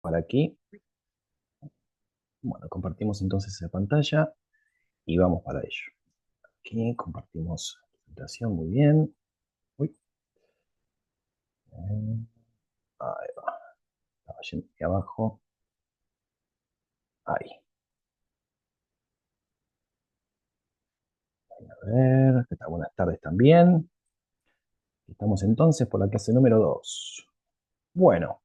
para aquí. Bueno, compartimos entonces esa pantalla y vamos para ello. Aquí compartimos la presentación, muy bien. Uy, ahí va, estaba yendo aquí abajo. Ahí, a ver, ¿qué tal? Buenas tardes también. Estamos entonces por la clase número 2. Bueno,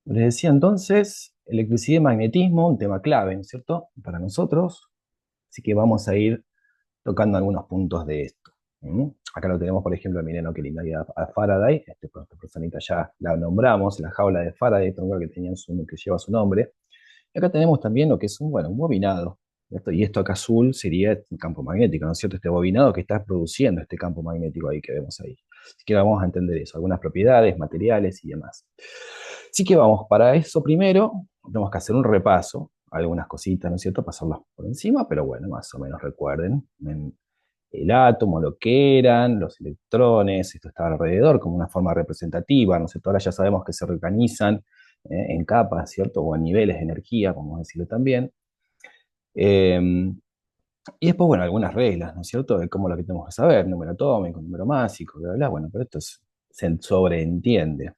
les decía entonces, electricidad y magnetismo, un tema clave, ¿no es cierto? Para nosotros. Así que vamos a ir tocando algunos puntos de esto. ¿Mm? Acá lo tenemos, por ejemplo, miren, qué linda idea a Faraday. Esta personita ya la nombramos, la jaula de Faraday, este lugar que lleva su nombre. Y acá tenemos también lo que es un bobinado. ¿Cierto? Y esto acá azul sería un campo magnético, ¿no es cierto? Este bobinado que está produciendo este campo magnético ahí que vemos ahí. Así que vamos a entender eso, algunas propiedades, materiales y demás. Así que vamos, para eso primero tenemos que hacer un repaso, algunas cositas, ¿no es cierto? Pasarlas por encima, pero bueno, más o menos recuerden el átomo, lo que eran, los electrones, esto está alrededor como una forma representativa, ¿no es cierto? Ahora ya sabemos que se organizan en capas, ¿cierto? O en niveles de energía, vamos a decirlo también. Eh, y después, bueno, algunas reglas, ¿no es cierto? De cómo lo que tenemos que saber, número atómico, número másico, bla, bla, bla. Bueno, pero se sobreentiende.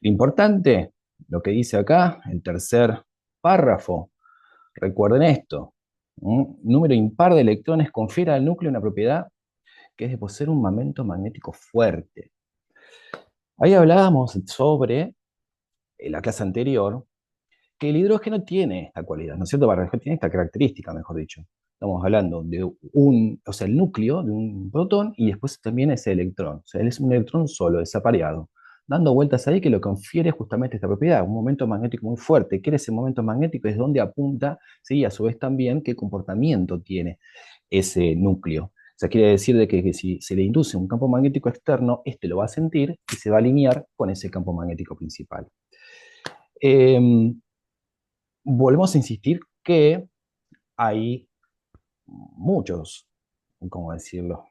Lo importante, lo que dice acá, el tercer párrafo, recuerden esto. Número impar de electrones confiere al núcleo una propiedad que es de poseer un momento magnético fuerte. Ahí hablábamos sobre, en la clase anterior, que el hidrógeno tiene esta cualidad, ¿no es cierto? Tiene esta característica, mejor dicho. Estamos hablando de o sea, el núcleo de un protón y después también ese electrón. O sea, él es un electrón solo, desapareado, dando vueltas ahí que lo confiere justamente esta propiedad, un momento magnético muy fuerte. ¿Qué es ese momento magnético? Es donde apunta, ¿sí? Y a su vez también qué comportamiento tiene ese núcleo. O sea, quiere decir de que si se le induce un campo magnético externo, este lo va a sentir y se va a alinear con ese campo magnético principal. Eh, Volvemos a insistir que hay muchos, ¿cómo decirlo?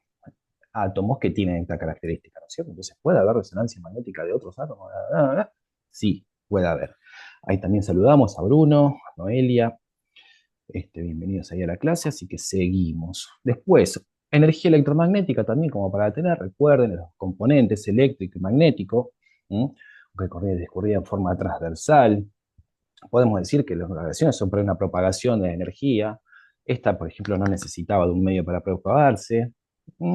Átomos que tienen esta característica, ¿no es cierto? Entonces, ¿puede haber resonancia magnética de otros átomos? Sí, puede haber. Ahí también saludamos a Bruno, a Noelia. Bienvenidos ahí a la clase, así que seguimos. Después, energía electromagnética también, como para tener, recuerden, los componentes eléctrico y magnético, que discurría en forma transversal. Podemos decir que las radiaciones son para una propagación de energía. Esta, por ejemplo, no necesitaba de un medio para propagarse.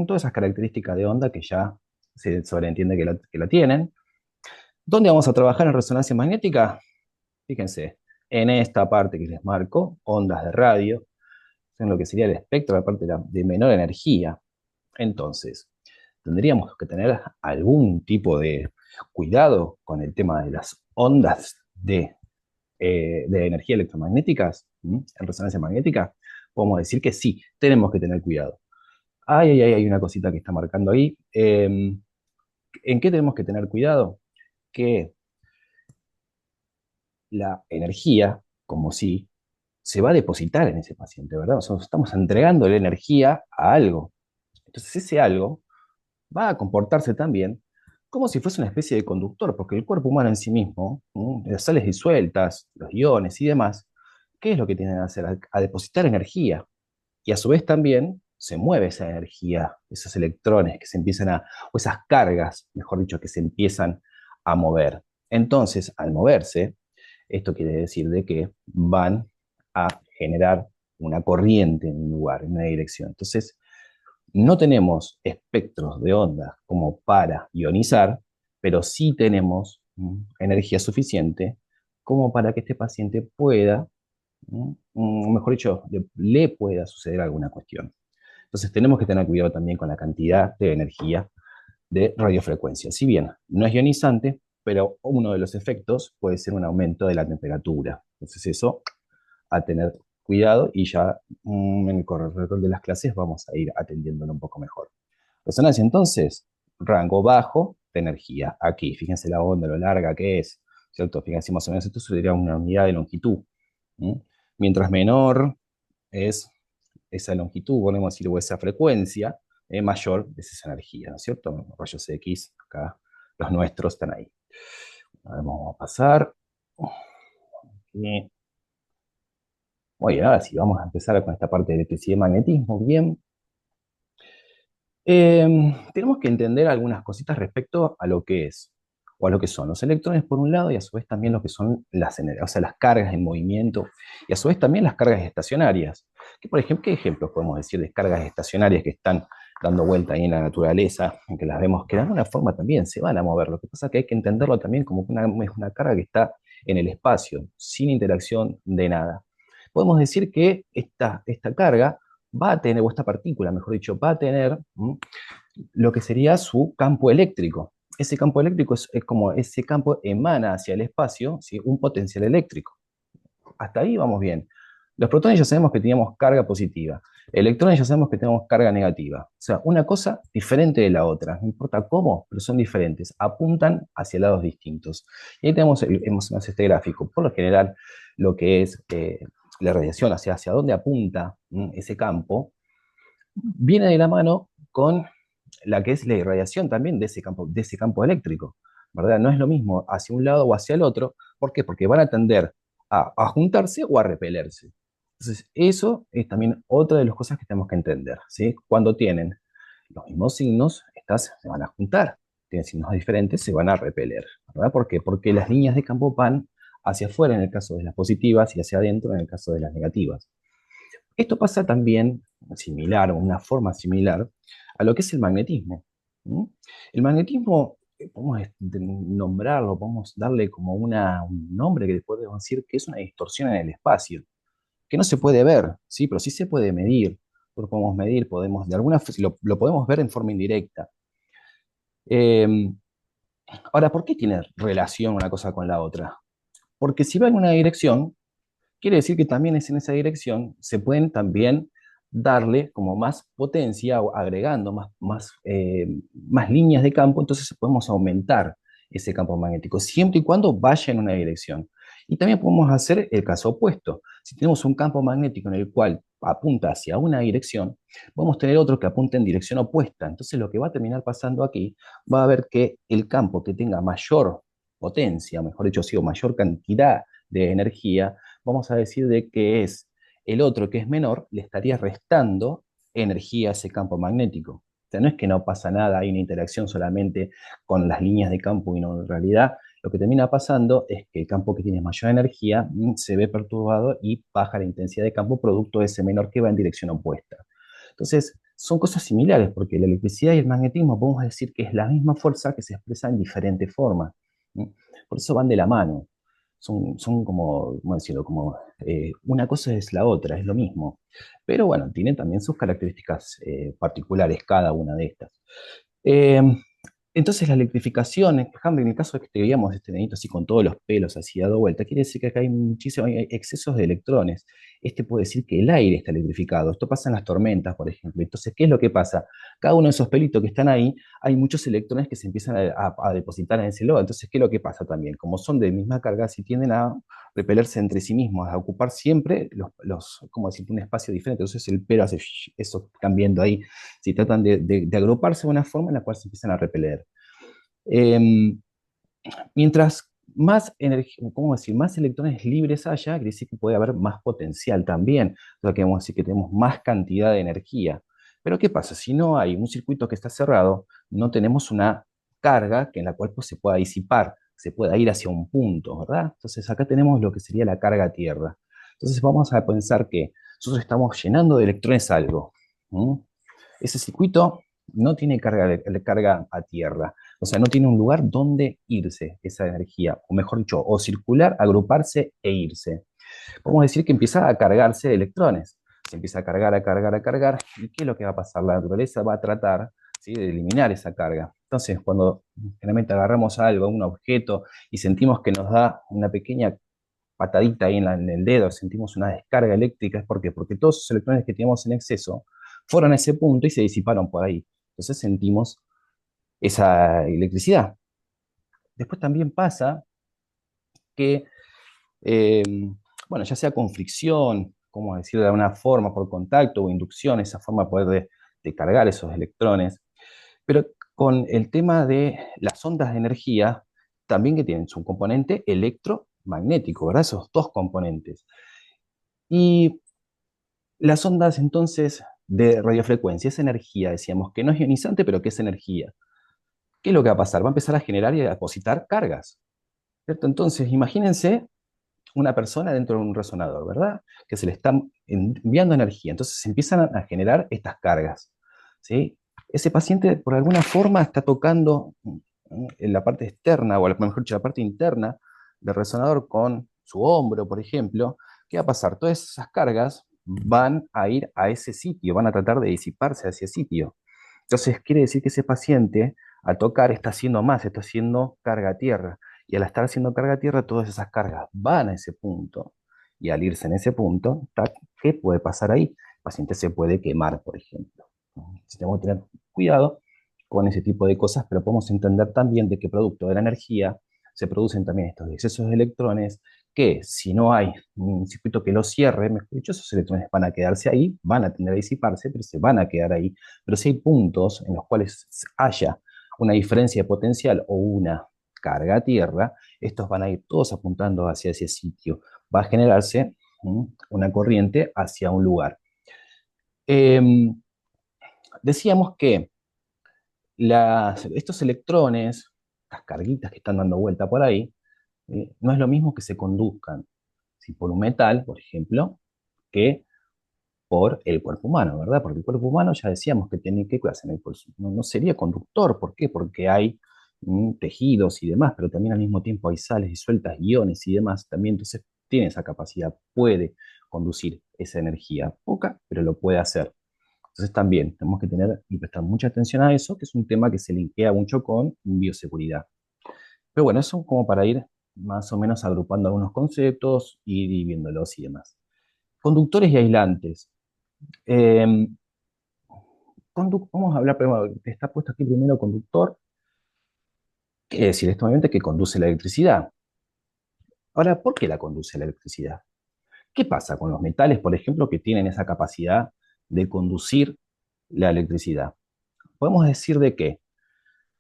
Todas esas características de onda que ya se sobreentiende que la tienen. ¿Dónde vamos a trabajar en resonancia magnética? Fíjense, en esta parte que les marco, ondas de radio, en lo que sería el espectro, la parte de menor energía. Entonces, tendríamos que tener algún tipo de cuidado con el tema de las ondas de energía electromagnéticas, en resonancia magnética. Podemos decir que sí, tenemos que tener cuidado. Hay una cosita que está marcando ahí. ¿En qué tenemos que tener cuidado? Que la energía, como si se va a depositar en ese paciente, ¿verdad? Nosotros estamos entregando la energía a algo. Entonces ese algo va a comportarse también como si fuese una especie de conductor, porque el cuerpo humano en sí mismo, las sales disueltas, los iones y demás, ¿qué es lo que tienen que hacer? A depositar energía. Y a su vez también se mueve esa energía, esos electrones que se empiezan o esas cargas, mejor dicho, que se empiezan a mover. Entonces, al moverse, esto quiere decir de que van a generar una corriente en un lugar, en una dirección. Entonces, no tenemos espectros de ondas como para ionizar, pero sí tenemos energía suficiente como para que este paciente pueda, mejor dicho, le pueda suceder alguna cuestión. Entonces tenemos que tener cuidado también con la cantidad de energía de radiofrecuencia. Si bien no es ionizante, pero uno de los efectos puede ser un aumento de la temperatura. Entonces eso a tener cuidado y ya en el corredor de las clases vamos a ir atendiéndolo un poco mejor. Resonancia entonces, rango bajo de energía. Aquí, fíjense la onda, lo larga que es, ¿cierto? Fíjense más o menos, esto sería una unidad de longitud. ¿Mm? Mientras menor es esa longitud, podemos decir, o esa frecuencia, mayor es esa energía, ¿no es cierto? Rayos X, acá los nuestros están ahí. Vamos a pasar. Y, oye, ahora sí, vamos a empezar con esta parte de electricidad y magnetismo. Bien. Tenemos que entender algunas cositas respecto a lo que es, o a lo que son los electrones por un lado, y a su vez también lo que son o sea, las cargas en movimiento, y a su vez también las cargas estacionarias. Que, por ejemplo, ¿qué ejemplos podemos decir de cargas estacionarias que están dando vuelta ahí en la naturaleza, en que las vemos que de alguna forma también se van a mover? Lo que pasa es que hay que entenderlo también como que es una carga que está en el espacio, sin interacción de nada. Podemos decir que esta carga va a tener, o esta partícula, mejor dicho, va a tener lo que sería su campo eléctrico. Ese campo eléctrico es como ese campo emana hacia el espacio, ¿sí? Un potencial eléctrico. Hasta ahí vamos bien. Los protones ya sabemos que teníamos carga positiva. Electrones ya sabemos que tenemos carga negativa. O sea, una cosa diferente de la otra. No importa cómo, pero son diferentes. Apuntan hacia lados distintos. Y ahí tenemos este gráfico. Por lo general, lo que es la radiación, hacia dónde apunta ese campo, viene de la mano con la que es la irradiación también de ese campo eléctrico, ¿verdad? No es lo mismo hacia un lado o hacia el otro. ¿Por qué? Porque van a tender a juntarse o a repelerse. Entonces, eso es también otra de las cosas que tenemos que entender, ¿sí? Cuando tienen los mismos signos, estas se van a juntar. Tienen signos diferentes, se van a repeler, ¿verdad? ¿Por qué? Porque las líneas de campo van hacia afuera en el caso de las positivas y hacia adentro en el caso de las negativas. Esto pasa también similar, o una forma similar, a lo que es el magnetismo. ¿Mm? El magnetismo, podemos nombrarlo, podemos darle como un nombre que después podemos decir que es una distorsión en el espacio, que no se puede ver, ¿sí? Pero sí se puede medir. Lo podemos medir, lo podemos ver en forma indirecta. Eh, Ahora, ¿por qué tiene relación una cosa con la otra? Porque si va en una dirección, quiere decir que también es en esa dirección, se pueden también darle como más potencia o agregando más líneas de campo, entonces podemos aumentar ese campo magnético, siempre y cuando vaya en una dirección. Y también podemos hacer el caso opuesto. Si tenemos un campo magnético en el cual apunta hacia una dirección, podemos tener otro que apunte en dirección opuesta. Entonces lo que va a terminar pasando aquí va a ver que el campo que tenga mayor potencia, mejor dicho, sí, o mayor cantidad de energía, vamos a decir de que es el otro que es menor, le estaría restando energía a ese campo magnético. O sea, no es que no pasa nada, hay una interacción solamente con las líneas de campo, y no, en realidad lo que termina pasando es que el campo que tiene mayor energía se ve perturbado y baja la intensidad de campo producto de ese menor que va en dirección opuesta. Entonces, son cosas similares porque la electricidad y el magnetismo podemos decir que es la misma fuerza que se expresa en diferentes formas. Por eso van de la mano. Son como, ¿cómo decirlo? Como una cosa es la otra, es lo mismo. Pero bueno, tienen también sus características particulares cada una de estas. Eh, entonces la electrificación, por ejemplo, en el caso de que te veíamos este nenito así con todos los pelos así dado vuelta, quiere decir que acá hay hay excesos de electrones. Este puede decir que el aire está electrificado. Esto pasa en las tormentas, por ejemplo. Entonces, ¿qué es lo que pasa? Cada uno de esos pelitos que están ahí, hay muchos electrones que se empiezan a depositar en ese lodo. Entonces, ¿qué es lo que pasa también? Como son de misma carga, si tienden a repelerse entre sí mismos, a ocupar siempre como decir, un espacio diferente. Entonces el pelo hace eso que están viendo ahí, si tratan de agruparse de una forma en la cual se empiezan a repeler. Eh, Mientras más energía, ¿cómo decir? Más electrones libres haya, quiere decir que puede haber más potencial también. O sea, que vamos a decir que tenemos más cantidad de energía. Pero ¿qué pasa? Si no hay un circuito que está cerrado, no tenemos una carga en la cual pues, se pueda disipar, se pueda ir hacia un punto, ¿verdad? Entonces acá tenemos lo que sería la carga a tierra. Entonces vamos a pensar que nosotros estamos llenando de electrones algo. ¿Mm? Ese circuito no tiene carga a tierra, o sea, no tiene un lugar donde irse esa energía, o mejor dicho, o circular, agruparse e irse. Podemos decir que empieza a cargarse de electrones, se empieza a cargar, a cargar, a cargar, ¿y qué es lo que va a pasar? La naturaleza va a tratar, ¿sí?, de eliminar esa carga. Entonces, cuando generalmente agarramos algo, un objeto, y sentimos que nos da una pequeña patadita ahí en el dedo, sentimos una descarga eléctrica, ¿es por qué? Porque todos esos electrones que teníamos en exceso fueron a ese punto y se disiparon por ahí. Entonces sentimos esa electricidad. Después también pasa que, eh, bueno, ya sea con fricción, como decir de alguna forma, por contacto o inducción, esa forma de poder de cargar esos electrones, pero con el tema de las ondas de energía, también que tienen su componente electromagnético, ¿verdad? Esos dos componentes. Y las ondas entonces de radiofrecuencia, esa energía, decíamos que no es ionizante, pero que es energía. ¿Qué es lo que va a pasar? Va a empezar a generar y a depositar cargas, ¿cierto? Entonces, imagínense una persona dentro de un resonador, ¿verdad? Que se le está enviando energía. Entonces se empiezan a generar estas cargas, ¿sí? Ese paciente, por alguna forma, está tocando en la parte externa, o mejor dicho, la parte interna del resonador con su hombro, por ejemplo. ¿Qué va a pasar? Todas esas cargas van a ir a ese sitio, van a tratar de disiparse hacia ese sitio. Entonces, quiere decir que ese paciente, al tocar, está haciendo más, está haciendo carga a tierra. Y al estar haciendo carga a tierra, todas esas cargas van a ese punto. Y al irse en ese punto, tac, ¿qué puede pasar ahí? El paciente se puede quemar, por ejemplo. Entonces, tenemos que tener cuidado con ese tipo de cosas, pero podemos entender también de que producto de la energía se producen también estos excesos de electrones que si no hay un circuito que los cierre, mejor dicho, esos electrones van a quedarse ahí, van a tender a disiparse, pero se van a quedar ahí. Pero si hay puntos en los cuales haya una diferencia de potencial o una carga a tierra, estos van a ir todos apuntando hacia ese sitio. Va a generarse una corriente hacia un lugar. Eh, Decíamos que estos electrones, las carguitas que están dando vuelta por ahí, no es lo mismo que se conduzcan, si por un metal, por ejemplo, que por el cuerpo humano, ¿verdad? Porque el cuerpo humano ya decíamos que tiene que hacer no, no sería conductor. ¿Por qué? Porque hay tejidos y demás, pero también al mismo tiempo hay sales disueltas, iones y demás. También entonces tiene esa capacidad, puede conducir esa energía, poca, pero lo puede hacer. Entonces también tenemos que tener y prestar mucha atención a eso, que es un tema que se linkea mucho con bioseguridad. Pero bueno, eso como para ir más o menos agrupando algunos conceptos y viéndolos y demás. Conductores y aislantes. Eh, Vamos a hablar primero, está puesto aquí primero conductor, quiere decir esto obviamente que conduce la electricidad. Ahora, ¿por qué la conduce la electricidad? ¿Qué pasa con los metales, por ejemplo, que tienen esa capacidad de conducir la electricidad? Podemos decir de que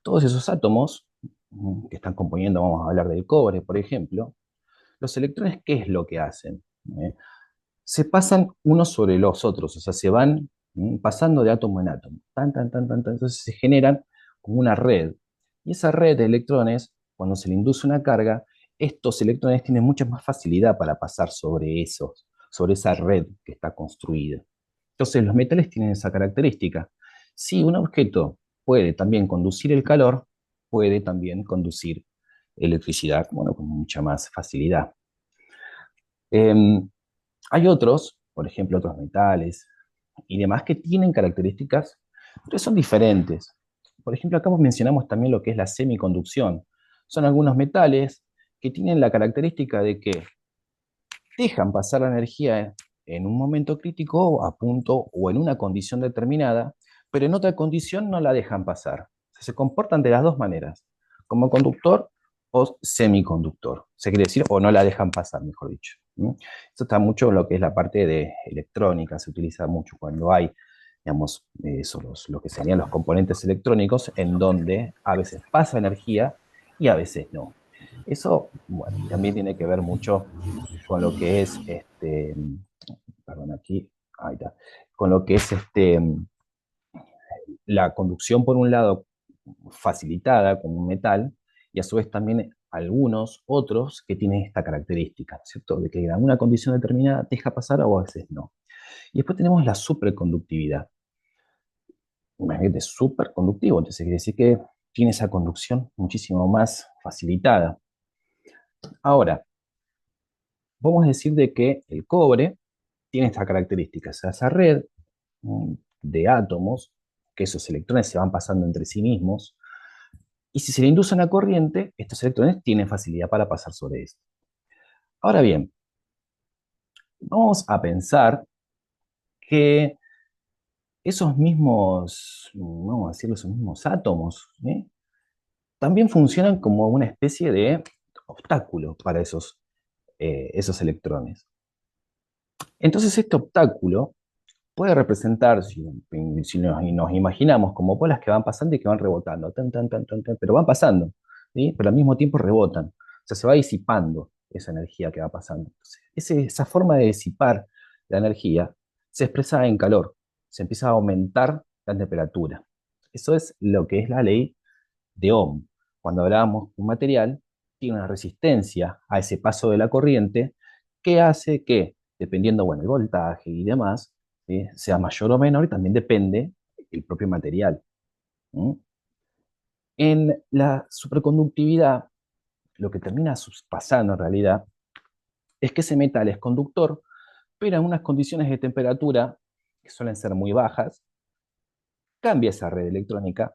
todos esos átomos que están componiendo, vamos a hablar del cobre, por ejemplo, los electrones, ¿qué es lo que hacen? Se pasan unos sobre los otros, o sea, se van pasando de átomo en átomo, entonces se generan como una red. Y esa red de electrones, cuando se le induce una carga, estos electrones tienen mucha más facilidad para pasar sobre esa red que está construida. Entonces, los metales tienen esa característica. Si un objeto puede también conducir el calor, puede también conducir electricidad, bueno, con mucha más facilidad. Em, Hay otros, por ejemplo, otros metales y demás que tienen características, pero son diferentes. Por ejemplo, acá mencionamos también lo que es la semiconducción. Son algunos metales que tienen la característica de que dejan pasar la energía en un momento crítico, a punto o en una condición determinada, pero en otra condición no la dejan pasar. O sea, se comportan de las dos maneras, como conductor o semiconductor. Se quiere decir, o no la dejan pasar, mejor dicho. Esto está mucho en lo que es la parte de electrónica, se utiliza mucho cuando hay, digamos, lo que serían los componentes electrónicos, en donde a veces pasa energía y a veces no. Eso, bueno, también tiene que ver mucho con lo que es, perdón, aquí, ahí está, con lo que es la conducción, por un lado, facilitada con un metal, y a su vez también algunos otros que tienen esta característica, ¿cierto? De que en alguna condición determinada deja pasar o a veces no. Y después tenemos la superconductividad. Imagínate, superconductivo, entonces quiere decir que tiene esa conducción muchísimo más facilitada. Ahora, vamos a decir de que el cobre tiene esta característica, o sea, esa red de átomos, que esos electrones se van pasando entre sí mismos, y si se le induce una corriente, estos electrones tienen facilidad para pasar sobre esto. Ahora bien, vamos a pensar que esos mismos, vamos a decirlo, esos mismos átomos, ¿eh? También funcionan como una especie de obstáculo para esos electrones. Entonces este obstáculo puede representar, si nos imaginamos como bolas que van pasando y que van rebotando, pero van pasando. ¿sí? Pero al mismo tiempo rebotan. O sea, se va disipando esa energía que va pasando. Entonces, esa forma de disipar la energía se expresa en calor, se empieza a aumentar la temperatura. Eso es lo que es la ley de Ohm. Cuando hablábamos de un material, tiene una resistencia a ese paso de la corriente que hace que, dependiendo, bueno, el voltaje y demás, ¿sí? Sea mayor o menor y también depende el propio material. ¿Mm? En la superconductividad, lo que termina pasando en realidad es que ese metal es conductor, pero en unas condiciones de temperatura que suelen ser muy bajas, cambia esa red electrónica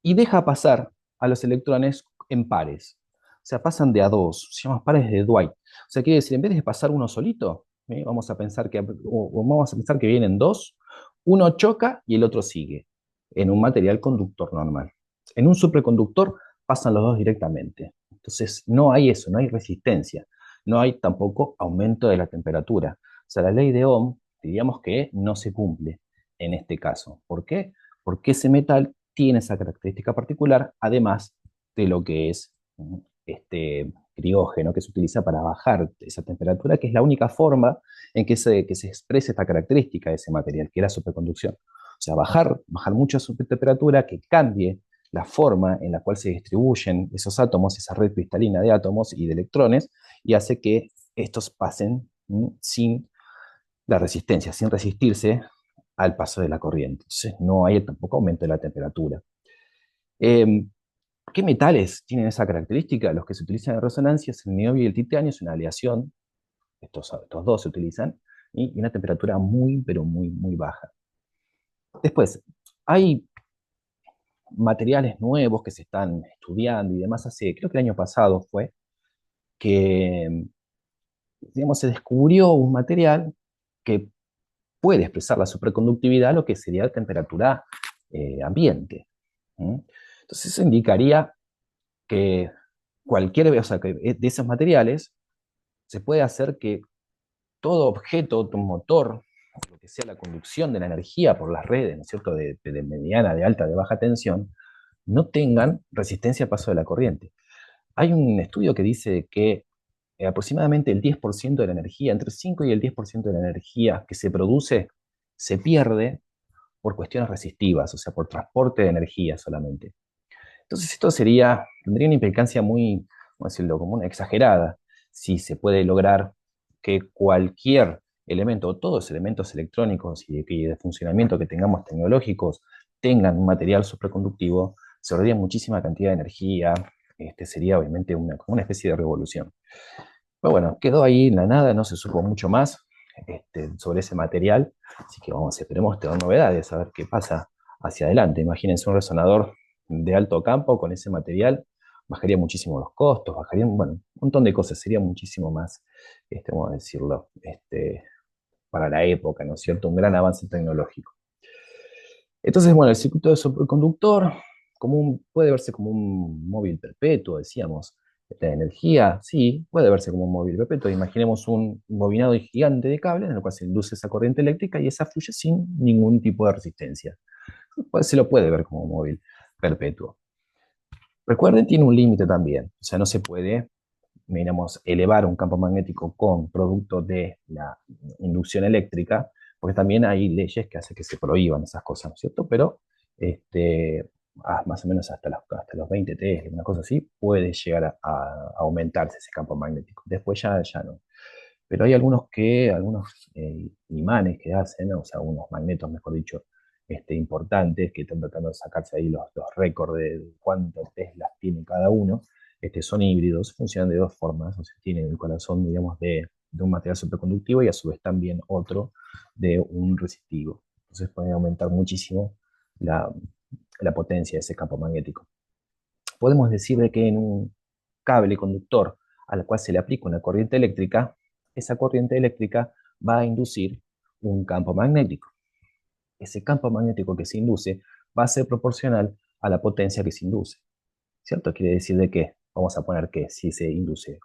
y deja pasar a los electrones en pares. O sea, pasan de a dos, se llaman pares de Dwight. O sea, quiere decir, en vez de pasar uno solito, vamos a pensar que vienen dos, uno choca y el otro sigue, en un material conductor normal. En un superconductor pasan los dos directamente. Entonces, no hay eso, no hay resistencia, no hay tampoco aumento de la temperatura. O sea, la ley de Ohm, diríamos que no se cumple en este caso. ¿Por qué? Porque ese metal tiene esa característica particular, además de lo que es este criógeno que se utiliza para bajar esa temperatura, que es la única forma en que se exprese esta característica de ese material, que es la superconducción. O sea, bajar mucho su temperatura, que cambie la forma en la cual se distribuyen esos átomos, esa red cristalina de átomos y de electrones, y hace que estos pasen sin la resistencia, sin resistirse al paso de la corriente. Entonces no hay tampoco aumento de la temperatura. Eh, ¿Qué metales tienen esa característica? Los que se utilizan en resonancia es el niobio y el titanio, es una aleación, estos dos se utilizan, y una temperatura muy, pero muy, muy baja. Después, hay materiales nuevos que se están estudiando y demás. Creo que el año pasado fue, que, digamos, se descubrió un material que puede expresar la superconductividad a lo que sería la temperatura ambiente. ¿Mm? Entonces eso indicaría que o sea, que de esos materiales se puede hacer que todo objeto, un motor, lo que sea la conducción de la energía por las redes, ¿no es cierto?, de mediana, de alta, de baja tensión, no tengan resistencia al paso de la corriente. Hay un estudio que dice que aproximadamente el 10% de la energía, entre 5 y el 10% de la energía que se produce, se pierde por cuestiones resistivas, o sea, por transporte de energía solamente. Entonces esto tendría una implicancia muy, ¿cómo decirlo?, como una exagerada, si se puede lograr que cualquier elemento, o todos los elementos electrónicos y de funcionamiento que tengamos tecnológicos, tengan un material superconductivo, se ahorraría muchísima cantidad de energía, sería obviamente como una especie de revolución. Pero bueno, quedó ahí en la nada, no se supo mucho más sobre ese material, así que esperemos tener novedades, a ver qué pasa hacia adelante. Imagínense un resonador de alto campo con ese material, bajaría muchísimo los costos, bajarían, bueno, un montón de cosas, sería muchísimo más, vamos a decirlo, para la época, ¿no es cierto? Un gran avance tecnológico. Entonces, bueno, el circuito de superconductor puede verse como un móvil perpetuo, decíamos. La energía, sí, puede verse como un móvil perpetuo. Imaginemos un bobinado gigante de cable en el cual se induce esa corriente eléctrica y esa fluye sin ningún tipo de resistencia. Pues se lo puede ver como un móvil perpetuo. Recuerden, tiene un límite también. O sea, no se puede, digamos, elevar un campo magnético con producto de la inducción eléctrica, porque también hay leyes que hacen que se prohíban esas cosas, ¿no es cierto? Pero más o menos hasta los 20 T, una cosa así, puede llegar a aumentarse ese campo magnético. Después ya no. Pero hay algunos imanes que hacen, o sea, unos magnetos, mejor dicho, importantes, que están tratando de sacarse ahí los récords de cuántos Teslas tiene cada uno. Son híbridos, funcionan de dos formas, o sea, tienen el corazón, digamos, de un material superconductivo y a su vez también otro de un resistivo. Entonces pueden aumentar muchísimo la, la potencia de ese campo magnético. Podemos decir de que en un cable conductor al cual se le aplica una corriente eléctrica, esa corriente eléctrica va a inducir un campo magnético. Ese campo magnético que se induce va a ser proporcional a la potencia que se induce. ¿Cierto? Quiere decir de que, vamos a poner que si se induce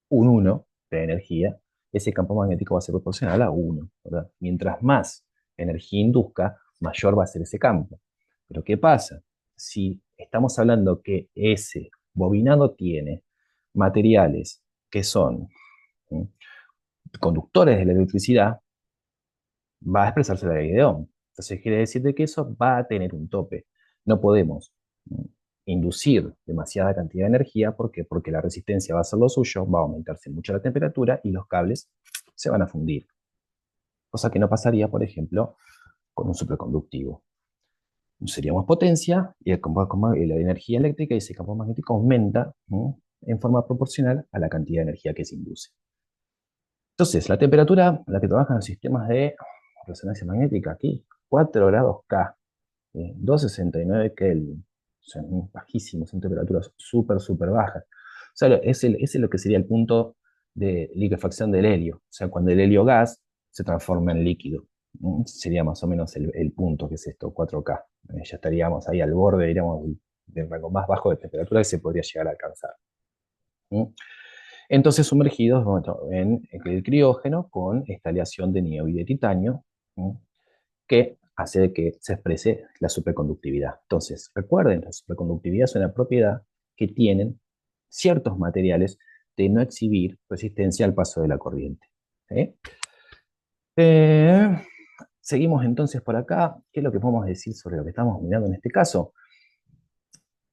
un 1 de energía, ese campo magnético va a ser proporcional a 1, ¿verdad? Mientras más energía induzca, mayor va a ser ese campo. Pero ¿qué pasa? Si estamos hablando que ese bobinado tiene materiales que son ¿sí? conductores de la electricidad, va a expresarse la ley de Ohm. Entonces quiere decir de que eso va a tener un tope. No podemos inducir demasiada cantidad de energía. ¿Por qué? Porque la resistencia va a hacer lo suyo, va a aumentarse mucho la temperatura y los cables se van a fundir. Cosa que no pasaría, por ejemplo, con un superconductivo. Seríamos potencia y la energía eléctrica y ese campo magnético aumenta en forma proporcional a la cantidad de energía que se induce. Entonces, la temperatura a la que trabajan los sistemas de resonancia magnética aquí, 4 grados K, 269 Kelvin. Son bajísimos, son temperaturas súper, súper bajas. O sea, ese es lo que sería el punto de liquefacción del helio. O sea, cuando el helio gas se transforma en líquido. Sería más o menos el punto que es esto, 4K. Ya estaríamos ahí al borde, diríamos, del rango más bajo de temperatura que se podría llegar a alcanzar. ¿Mm? Entonces, sumergidos en el criógeno con esta aleación de niobio y de titanio, que hace de que se exprese la superconductividad. Entonces, recuerden, la superconductividad es una propiedad que tienen ciertos materiales de no exhibir resistencia al paso de la corriente. ¿Sí? Eh, Seguimos entonces por acá. ¿Qué es lo que podemos decir sobre lo que estamos mirando en este caso?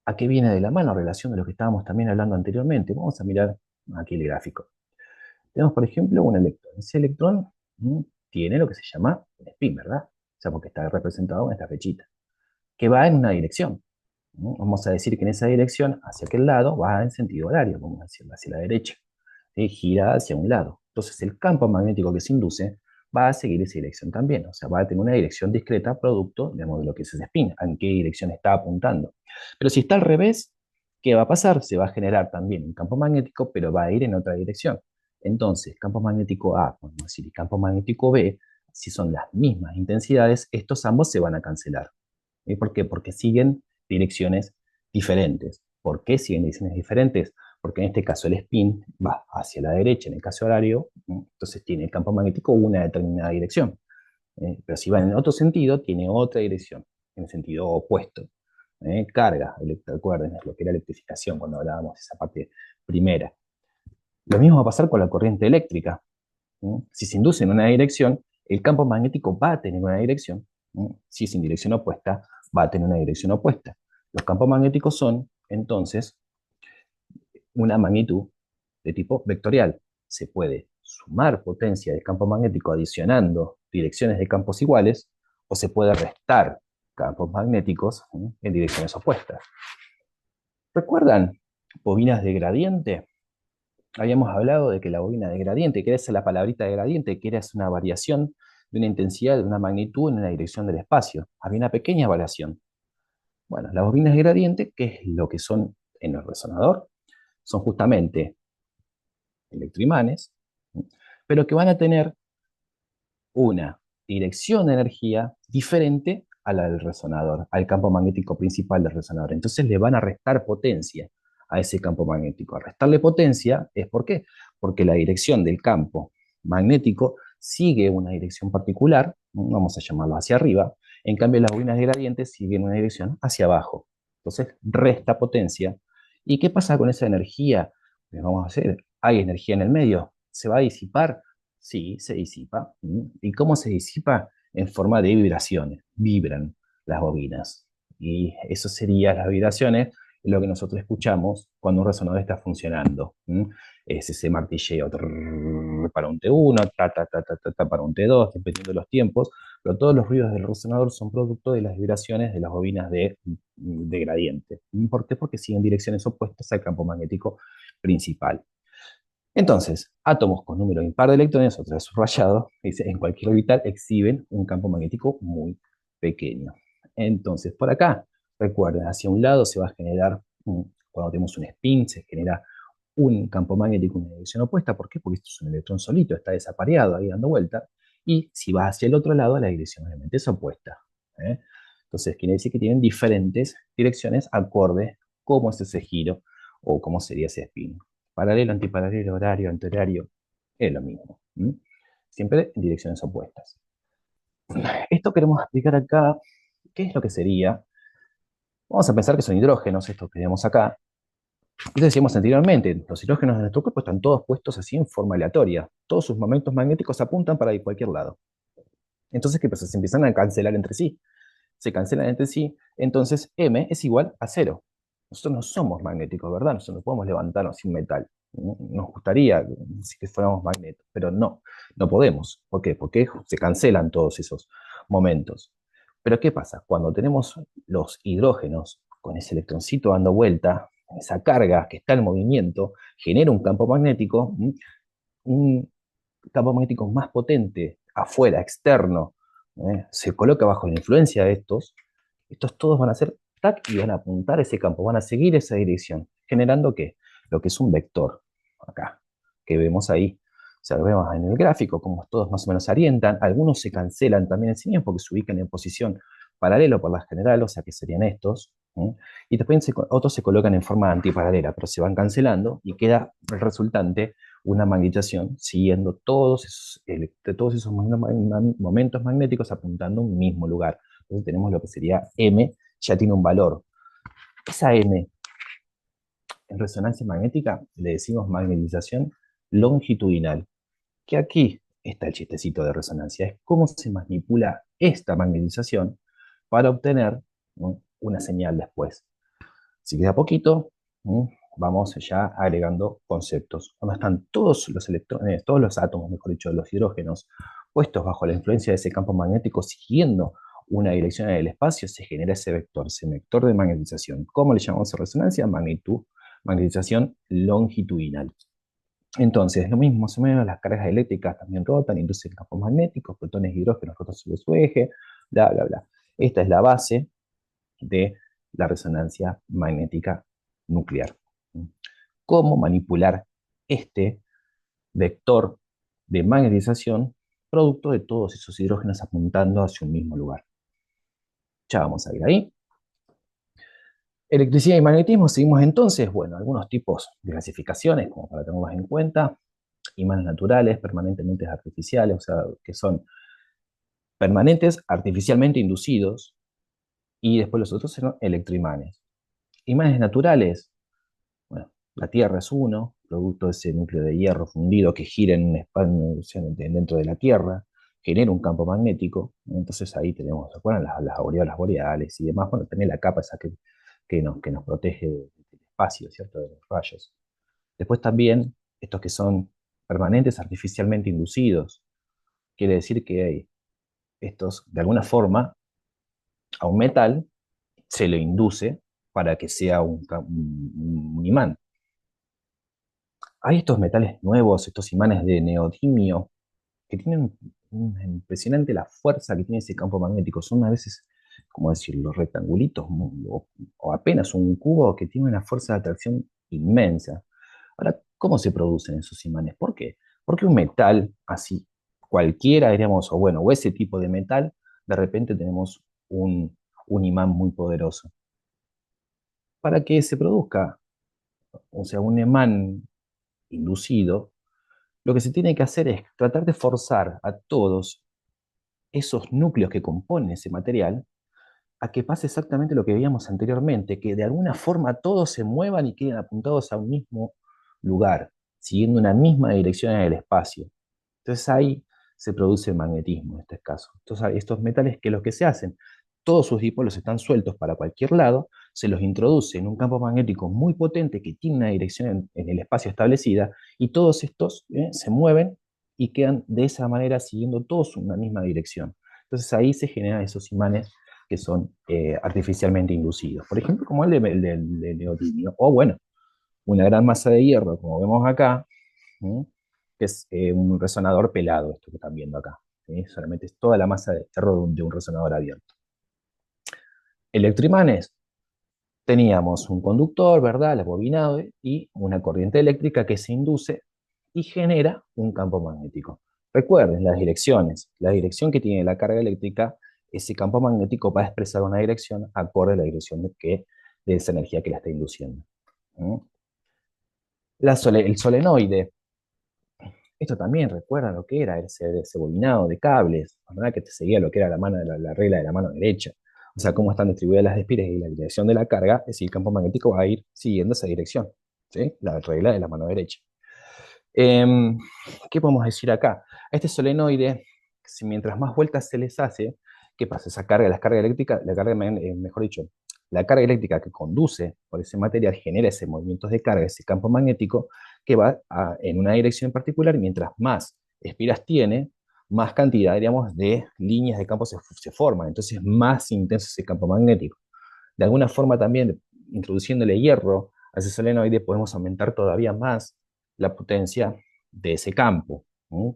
¿A qué viene de la mano relación de lo que estábamos también hablando anteriormente? Vamos a mirar aquí el gráfico. Tenemos, por ejemplo, un electrón. Ese electrón tiene lo que se llama un spin, ¿verdad? O sea, porque está representado en esta flechita, que va en una dirección. Vamos a decir que en esa dirección, hacia aquel lado, va en sentido horario, vamos a decirlo hacia la derecha. ¿Sí? Gira hacia un lado. Entonces, el campo magnético que se induce va a seguir esa dirección también. O sea, va a tener una dirección discreta producto, digamos, de lo que es ese spin, en qué dirección está apuntando. Pero si está al revés, ¿qué va a pasar? Se va a generar también un campo magnético, pero va a ir en otra dirección. Entonces, campo magnético A, vamos a decir, y campo magnético B, si son las mismas intensidades, estos ambos se van a cancelar. ¿Y por qué? Porque siguen direcciones diferentes. ¿Por qué siguen direcciones diferentes? Porque en este caso el spin va hacia la derecha, en el caso horario, entonces tiene el campo magnético una determinada dirección. Pero si va en otro sentido, tiene otra dirección, en el sentido opuesto. Carga, recuerden, es lo que era electrificación cuando hablábamos de esa parte primera. Lo mismo va a pasar con la corriente eléctrica. Si se induce en una dirección, el campo magnético va a tener una dirección. Si es en dirección opuesta, va a tener una dirección opuesta. Los campos magnéticos son, entonces, una magnitud de tipo vectorial. Se puede sumar potencia del campo magnético adicionando direcciones de campos iguales, o se puede restar campos magnéticos en direcciones opuestas. ¿Recuerdan bobinas de gradiente? Habíamos hablado de que la bobina de gradiente, que es la palabrita de gradiente, que era una variación de una intensidad, de una magnitud en una dirección del espacio. Había una pequeña variación. Bueno, las bobinas de gradiente, ¿qué es lo que son en el resonador? Son justamente electroimanes, pero que van a tener una dirección de energía diferente a la del resonador, al campo magnético principal del resonador. Entonces le van a restar potencia a ese campo magnético. A restarle potencia es ¿por qué? Porque la dirección del campo magnético sigue una dirección particular, vamos a llamarlo hacia arriba, en cambio las bobinas de gradiente siguen una dirección hacia abajo. Entonces resta potencia. ¿Y qué pasa con esa energía? Pues vamos a hacer, hay energía en el medio, se va a disipar. Sí, se disipa. ¿Y cómo se disipa? En forma de vibraciones. Vibran las bobinas. Y eso serían las vibraciones, lo que nosotros escuchamos cuando un resonador está funcionando. Es ese martilleo para un T1, ta, ta, ta, ta, ta, ta, para un T2, dependiendo de los tiempos. Pero todos los ruidos del resonador son producto de las vibraciones de las bobinas de gradiente. ¿Por qué? Porque siguen direcciones opuestas al campo magnético principal. Entonces, átomos con número impar de electrones, otra vez subrayado, dice, en cualquier orbital exhiben un campo magnético muy pequeño. Entonces, por acá, recuerden, hacia un lado se va a generar, cuando tenemos un spin, se genera un campo magnético en una dirección opuesta. ¿Por qué? Porque esto es un electrón solito, está desapareado ahí dando vuelta. Y si va hacia el otro lado, la dirección obviamente es opuesta. ¿eh? Entonces, quiere decir que tienen diferentes direcciones acorde cómo es ese giro o cómo sería ese spin. Paralelo, antiparalelo, horario, antihorario, es lo mismo. Siempre en direcciones opuestas. Esto queremos explicar acá, ¿qué es lo que sería? Vamos a pensar que son hidrógenos, estos que vemos acá. Y decíamos anteriormente, los hidrógenos de nuestro cuerpo están todos puestos así en forma aleatoria. Todos sus momentos magnéticos apuntan para ir cualquier lado. Entonces, ¿qué pasa? Se empiezan a cancelar entre sí. Se cancelan entre sí, entonces M es igual a cero. Nosotros no somos magnéticos, ¿verdad? Nosotros no podemos levantarnos sin metal. Nos gustaría que fuéramos magnetos, pero no, no podemos. ¿Por qué? Porque se cancelan todos esos momentos. Pero ¿qué pasa? Cuando tenemos los hidrógenos con ese electroncito dando vuelta, esa carga que está en movimiento, genera un campo magnético, un campo magnético más potente afuera, externo, se coloca bajo la influencia de estos todos van a hacer tac y van a apuntar ese campo, van a seguir esa dirección, generando ¿qué? Lo que es un vector, acá, que vemos ahí. O sea, lo vemos en el gráfico, como todos más o menos se orientan, algunos se cancelan también en sí mismos porque se ubican en posición paralelo por la general, o sea que serían estos, y después otros se colocan en forma antiparalela, pero se van cancelando y queda el resultante una magnetización siguiendo todos esos momentos magnéticos apuntando a un mismo lugar. Entonces tenemos lo que sería M, ya tiene un valor. Esa M en resonancia magnética le decimos magnetización longitudinal, que aquí está el chistecito de resonancia, es cómo se manipula esta magnetización para obtener, ¿no?, una señal después. Si queda poquito, vamos ya agregando conceptos. Cuando están todos los electrones, todos los átomos, mejor dicho, los hidrógenos, puestos bajo la influencia de ese campo magnético, siguiendo una dirección en el espacio, se genera ese vector de magnetización. ¿Cómo le llamamos a resonancia? Magnetización longitudinal. Entonces, lo mismo, más o menos, las cargas eléctricas también rotan, inducen campos magnéticos, protones y hidrógenos rotan sobre su eje, bla, bla, bla. Esta es la base de la resonancia magnética nuclear. ¿Cómo manipular este vector de magnetización producto de todos esos hidrógenos apuntando hacia un mismo lugar? Ya vamos a ir ahí. Electricidad y magnetismo, seguimos entonces, bueno, algunos tipos de clasificaciones, como para tenerlos en cuenta: imanes naturales, permanentemente artificiales, o sea, que son permanentes artificialmente inducidos, y después los otros son electroimanes. Imanes naturales, bueno, la Tierra es uno, producto de ese núcleo de hierro fundido que gira en un espacio dentro de la Tierra, genera un campo magnético. Entonces ahí tenemos, ¿se acuerdan? Las aureolas boreales y demás. Bueno, tenés la capa esa que nos protege del espacio, ¿cierto? De los rayos. Después también estos que son permanentes artificialmente inducidos. Quiere decir que estos, de alguna forma, a un metal se le induce para que sea un imán. Hay estos metales nuevos, estos imanes de neodimio, que tienen impresionante la fuerza que tiene ese campo magnético. Son a veces, como decirlo, rectangulitos o apenas un cubo que tiene una fuerza de atracción inmensa. Ahora, ¿cómo se producen esos imanes? ¿Por qué? Porque un metal así, cualquiera, diríamos, o ese tipo de metal, de repente tenemos un imán muy poderoso. Para que se produzca, o sea, un imán inducido, lo que se tiene que hacer es tratar de forzar a todos esos núcleos que componen ese material a que pase exactamente lo que veíamos anteriormente, que de alguna forma todos se muevan y queden apuntados a un mismo lugar, siguiendo una misma dirección en el espacio. Entonces ahí se produce el magnetismo en este caso. Entonces estos metales, que lo que se hacen, todos sus dipolos están sueltos para cualquier lado, se los introduce en un campo magnético muy potente que tiene una dirección en el espacio establecida, y todos estos se mueven y quedan de esa manera siguiendo todos una misma dirección. Entonces ahí se generan esos imanes que son artificialmente inducidos. Por ejemplo, como el de neodimio, o bueno, una gran masa de hierro, como vemos acá, ¿sí?, que es un resonador pelado, esto que están viendo acá. ¿Sí? Solamente es toda la masa de hierro de un resonador abierto. Electroimanes. Teníamos un conductor, ¿verdad?, el bobinado, y una corriente eléctrica que se induce y genera un campo magnético. Recuerden las direcciones. La dirección que tiene la carga eléctrica, ese campo magnético va a expresar una dirección acorde a la dirección de esa energía que la está induciendo. ¿Mm? El solenoide. Esto también recuerda lo que era ese bobinado de cables, ¿verdad?, que te seguía lo que era la regla de la mano derecha. o sea, cómo están distribuidas las espiras y la dirección de la carga, es decir, el campo magnético va a ir siguiendo esa dirección, ¿sí? La regla de la mano derecha. Em, ¿Qué podemos decir acá? A este solenoide, si mientras más vueltas se les hace, ¿qué pasa? Esa carga, la carga eléctrica, mejor dicho, la carga eléctrica que conduce por ese material genera ese movimiento de carga, ese campo magnético, que va en una dirección en particular, y mientras más espiras tiene, más cantidad, diríamos, de líneas de campo se forman, entonces más intenso ese campo magnético. De alguna forma también, introduciéndole hierro a ese solenoide, podemos aumentar todavía más la potencia de ese campo. ¿Mm?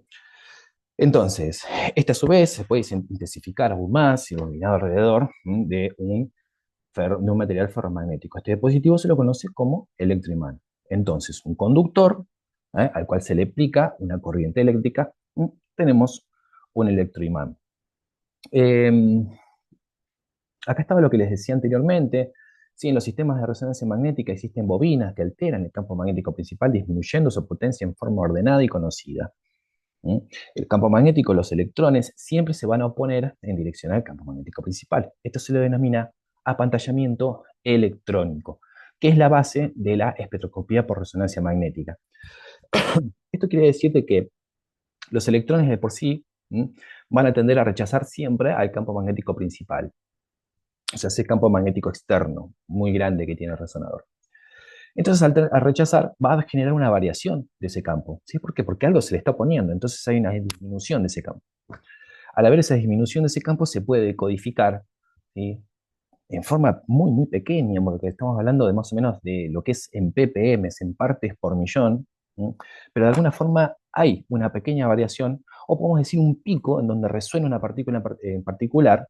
Entonces, este a su vez se puede intensificar aún más si iluminado alrededor de un material ferromagnético. Este dispositivo se lo conoce como electroimán. Entonces, un conductor al cual se le aplica una corriente eléctrica, tenemos un electroimán. Eh, Acá estaba lo que les decía anteriormente. Sí, en los sistemas de resonancia magnética existen bobinas que alteran el campo magnético principal, disminuyendo su potencia en forma ordenada y conocida. ¿Mm? El campo magnético, los electrones, siempre se van a oponer en dirección al campo magnético principal. Esto se lo denomina apantallamiento electrónico, que es la base de la espectroscopía por resonancia magnética. Esto quiere decir de que los electrones de por sí van a tender a rechazar siempre al campo magnético principal, o sea, ese campo magnético externo muy grande que tiene el resonador. Entonces, al rechazar, va a generar una variación de ese campo. ¿Sí? ¿Por qué? Porque algo se le está oponiendo, entonces hay una disminución de ese campo. Al haber esa disminución de ese campo, se puede decodificar, ¿sí? En forma muy, muy pequeña, porque estamos hablando de más o menos de lo que es en ppm, en partes por millón, ¿sí? Pero de alguna forma hay una pequeña variación, o podemos decir un pico en donde resuena una partícula en particular,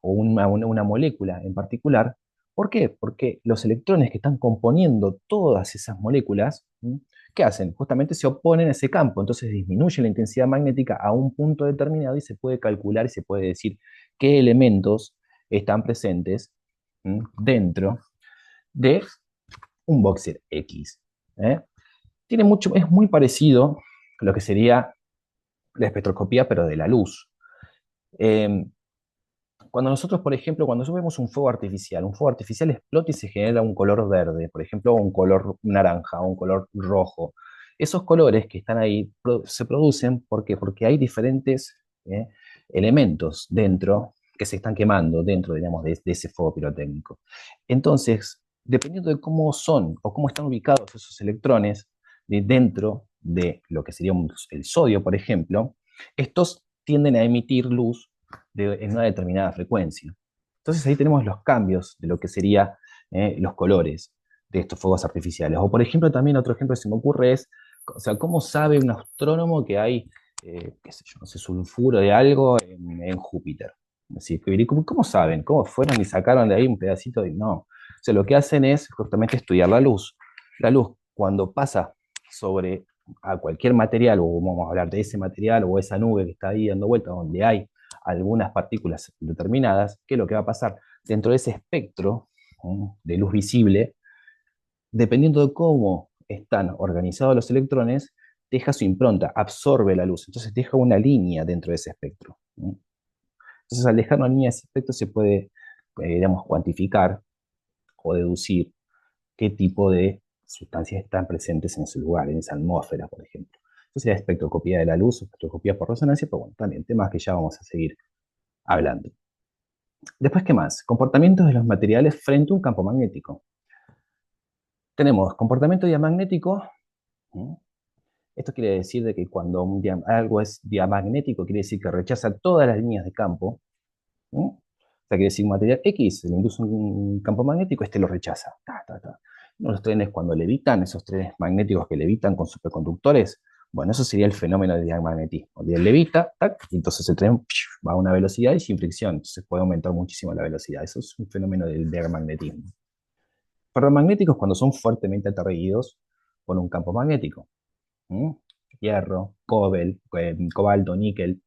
o una molécula en particular. ¿Por qué? Porque los electrones que están componiendo todas esas moléculas, ¿sí? ¿Qué hacen? Justamente se oponen a ese campo, entonces disminuye la intensidad magnética a un punto determinado y se puede calcular y se puede decir qué elementos están presentes dentro de un boxer X. ¿Eh? Es muy parecido a lo que sería la espectroscopía, pero de la luz. Eh, Cuando nosotros, por ejemplo, cuando nosotros vemos un fuego artificial explota y se genera un color verde, por ejemplo, un color naranja o un color rojo. Esos colores que están ahí se producen porque hay diferentes elementos dentro que se están quemando dentro, digamos, de ese fuego pirotécnico. Entonces, dependiendo de cómo son o cómo están ubicados esos electrones dentro de lo que sería el sodio, por ejemplo, estos tienden a emitir luz en una determinada frecuencia. Entonces ahí tenemos los cambios de lo que serían los colores de estos fuegos artificiales. O por ejemplo, también otro ejemplo que se me ocurre es, o sea, ¿cómo sabe un astrónomo que hay, qué sé yo, no sé, sulfuro de algo en Júpiter? Así, ¿cómo saben? ¿Cómo fueron y sacaron de ahí un pedacito? No. O sea, lo que hacen es justamente estudiar la luz. La luz, cuando pasa sobre a cualquier material, o vamos a hablar de ese material o esa nube que está ahí dando vueltas, donde hay algunas partículas determinadas, ¿qué es lo que va a pasar? Dentro de ese espectro de luz visible, dependiendo de cómo están organizados los electrones, deja su impronta, absorbe la luz, entonces deja una línea dentro de ese espectro. Entonces, al dejar una línea de ese espectro se puede, digamos, cuantificar o deducir qué tipo de sustancias están presentes en ese lugar, en esa atmósfera, por ejemplo. Entonces, la espectroscopía de la luz, espectroscopía por resonancia, pero bueno, también temas que ya vamos a seguir hablando. Después, ¿qué más? Comportamientos de los materiales frente a un campo magnético. Tenemos comportamiento diamagnético. Esto quiere decir de que cuando algo es diamagnético, quiere decir que rechaza todas las líneas de campo. O sea, quiere decir un material X le induce un campo magnético, este lo rechaza. Ta, ta, ta. Los trenes cuando levitan, esos trenes magnéticos que levitan con superconductores, bueno, eso sería el fenómeno de diamagnetismo. El levita, tac, y entonces el tren va a una velocidad y sin fricción, entonces puede aumentar muchísimo la velocidad. Eso es un fenómeno del diamagnetismo. Ferromagnéticos cuando son fuertemente atraídos por un campo magnético. ¿Mm? Hierro, cobalto, níquel.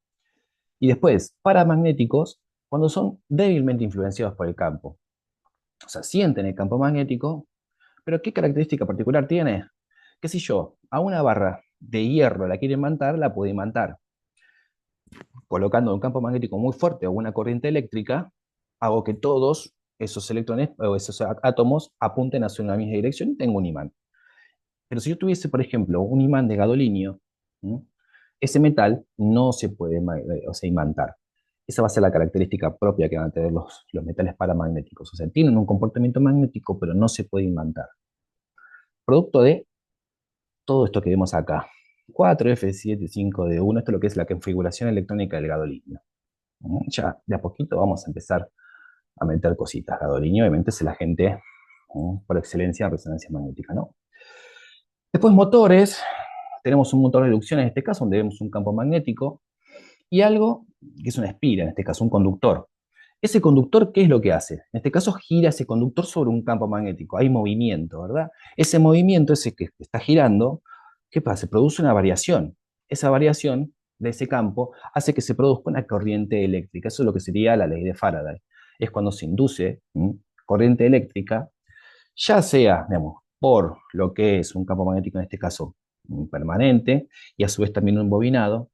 Y después, paramagnéticos cuando son débilmente influenciados por el campo. O sea, sienten el campo magnético, pero ¿qué característica particular tiene? Que si yo a una barra de hierro la quiero imantar, la puedo imantar colocando un campo magnético muy fuerte o una corriente eléctrica, hago que todos esos electrones o esos átomos apunten hacia una misma dirección y tengo un imán. Pero si yo tuviese, por ejemplo, un imán de gadolinio, ¿m? Ese metal no se puede o sea, imantar. Esa va a ser la característica propia que van a tener los metales paramagnéticos. O sea, tienen un comportamiento magnético, pero no se puede imantar. Producto de todo esto que vemos acá. 4F7, 5D1, esto es lo que es la configuración electrónica del gadolinio. Ya de a poquito vamos a empezar a meter cositas. Gadolinio, obviamente, es el agente por excelencia de resonancia magnética, ¿no? Después motores, tenemos un motor de inducción en este caso, donde vemos un campo magnético, y algo que es una espira, en este caso un conductor. Ese conductor, ¿qué es lo que hace? En este caso gira ese conductor sobre un campo magnético, hay movimiento, ¿verdad? Ese movimiento, ese que está girando, ¿qué pasa? Se produce una variación. Esa variación de ese campo hace que se produzca una corriente eléctrica. Eso es lo que sería la ley de Faraday. Es cuando se induce corriente eléctrica, ya sea, digamos, por lo que es un campo magnético, en este caso permanente, y a su vez también un bobinado,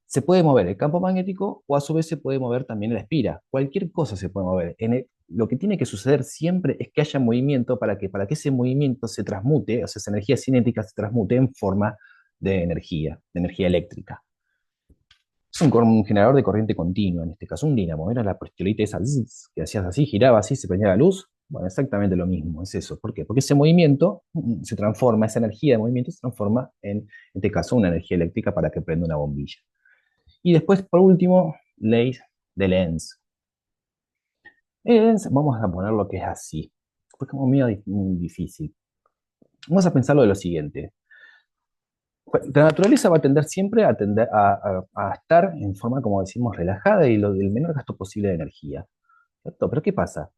se puede mover el campo magnético o a su vez se puede mover también la espira. Cualquier cosa se puede mover. Lo que tiene que suceder siempre es que haya movimiento para que ese movimiento se transmute, o sea, esa energía cinética se transmute en forma de energía eléctrica. Es un generador de corriente continua, en este caso un dínamo. Era la pistolita esa que hacías así, giraba así, se prendía la luz. Bueno, exactamente lo mismo, es eso. ¿Por qué? Porque ese movimiento se transforma, esa energía de movimiento se transforma en este caso, una energía eléctrica para que prenda una bombilla. Y después, por último, ley de Lenz. Lenz, vamos a poner lo que es así. Fue como medio muy difícil. Vamos a pensarlo de lo siguiente. La naturaleza va a tender siempre a estar en forma, como decimos, relajada y del menor gasto posible de energía. ¿Cierto? Pero ¿qué pasa?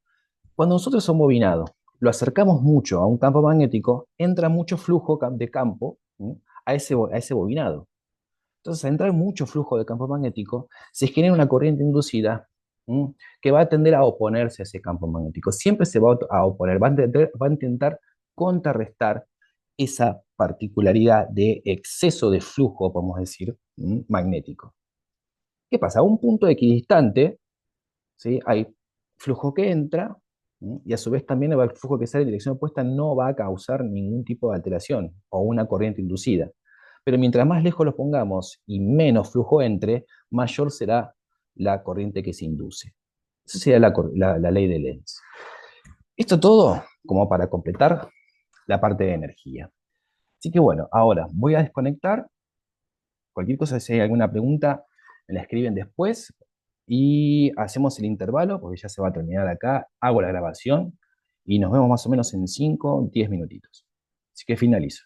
Cuando nosotros somos bobinados, lo acercamos mucho a un campo magnético, entra mucho flujo de campo a ese bobinado. Entonces, al entrar mucho flujo de campo magnético, se genera una corriente inducida que va a tender a oponerse a ese campo magnético. Siempre se va a oponer, va a intentar contrarrestar esa particularidad de exceso de flujo, podemos decir, magnético. ¿Qué pasa? A un punto equidistante, ¿sí? Hay flujo que entra y a su vez también el flujo que sale en dirección opuesta no va a causar ningún tipo de alteración o una corriente inducida. Pero mientras más lejos los pongamos y menos flujo entre, mayor será la corriente que se induce. Esa sería la ley de Lenz. Esto todo como para completar la parte de energía. Así que bueno, ahora voy a desconectar. Cualquier cosa, si hay alguna pregunta, me la escriben después y hacemos el intervalo, porque ya se va a terminar acá. Hago la grabación y nos vemos más o menos en 5 o 10 minutitos. Así que finalizo.